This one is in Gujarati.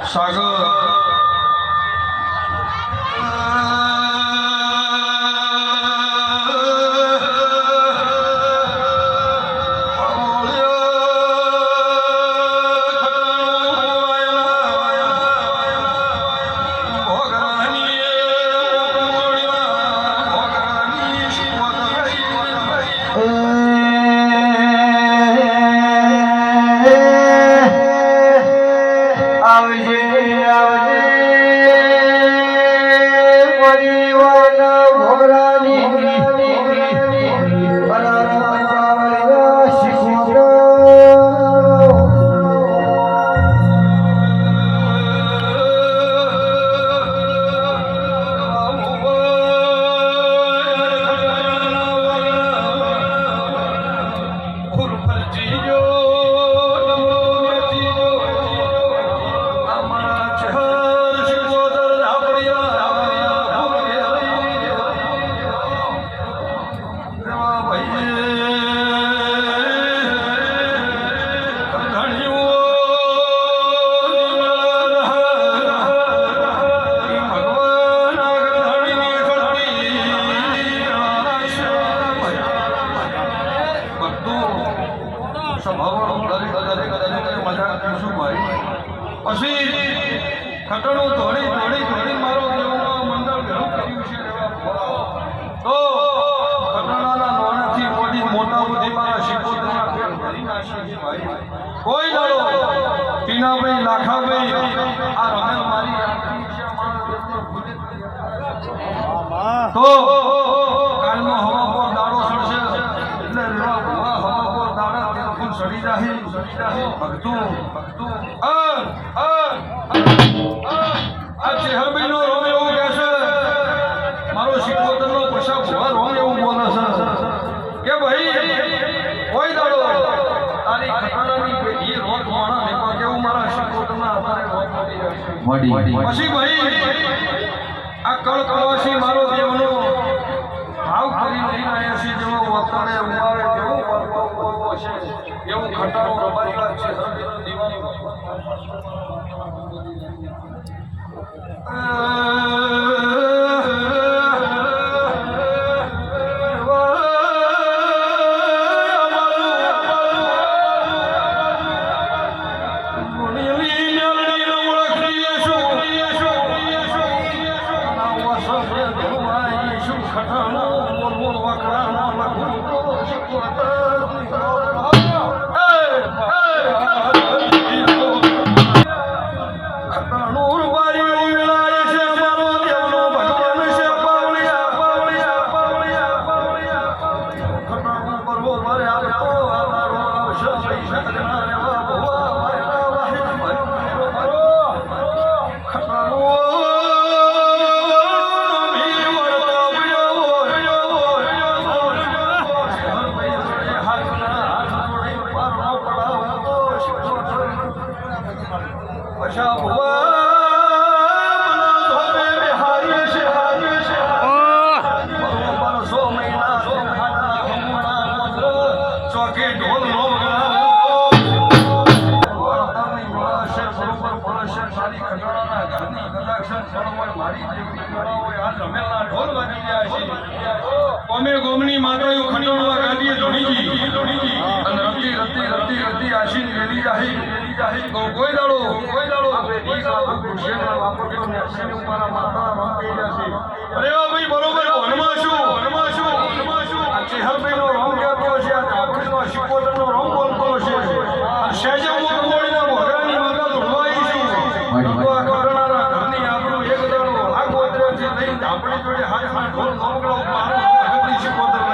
સાગર ખટણું ધોળી મારો દેવમાં મંડળ ભેળું કર્યું છે તો ખટણાના નોનાથી મોટી મોટા સુધી મારા શિકોતરના પેટ ભરી નાખશે ભાઈ કોઈ દાડો ટીનાભાઈ લાખાભાઈ આ રમેલ મારી આખી છે મારો દેવનો ભૂલે તો કાલનો હવા પર દાડો સડશે એટલે રેવા ભવા હવા પર દાડા તેલખું સડી જાહી ભક્તું આ ચેહરભાઈનો રોમ એવું કહે છે મારો શિકોતરનો પછા ભવા રોમ એવું બોલે છે કે ભાઈ કોઈ દાડો તારી ખટણાની પેઢી રોગ માણા લેવા કેવું મારા શિકોતરના આધારે રોગ મળી પછી ભાઈ આ કળકવાસી મારો દેવનો ભાવ કરી લઈને આવ્યા છે જેવો વતને ઉમારે જેવું વર્તવો છે એવું ખટાણું રબારી વાત છે હરદેવનો દીવાનો ગોમની માતાઓ ખંડોળવા ગાડીએ ધોણીજી અને રતી આશીન વેલી જાહી કોઈ દાડો આપણે દીકરા ભૂષેના વાપરતો ને અસીને ઉમારા માતા રંગે જશે અરે વા ભાઈ બરોબર વનમાં શું આ ચેહરભાઈનો રોમ કહેતો છે આ ઠાકોરનો શિકોતરનો રોમ બોલતો છે આ શેજે મોળીના ભોગરાની માતા ધોળવાઈ છું તો આ કરણાના ઘરની આપણું એક દાડો આ ગોત્રથી લઈને આપણી જોડે હાથમાં ઢોલ નોકળો મારો શિકોતર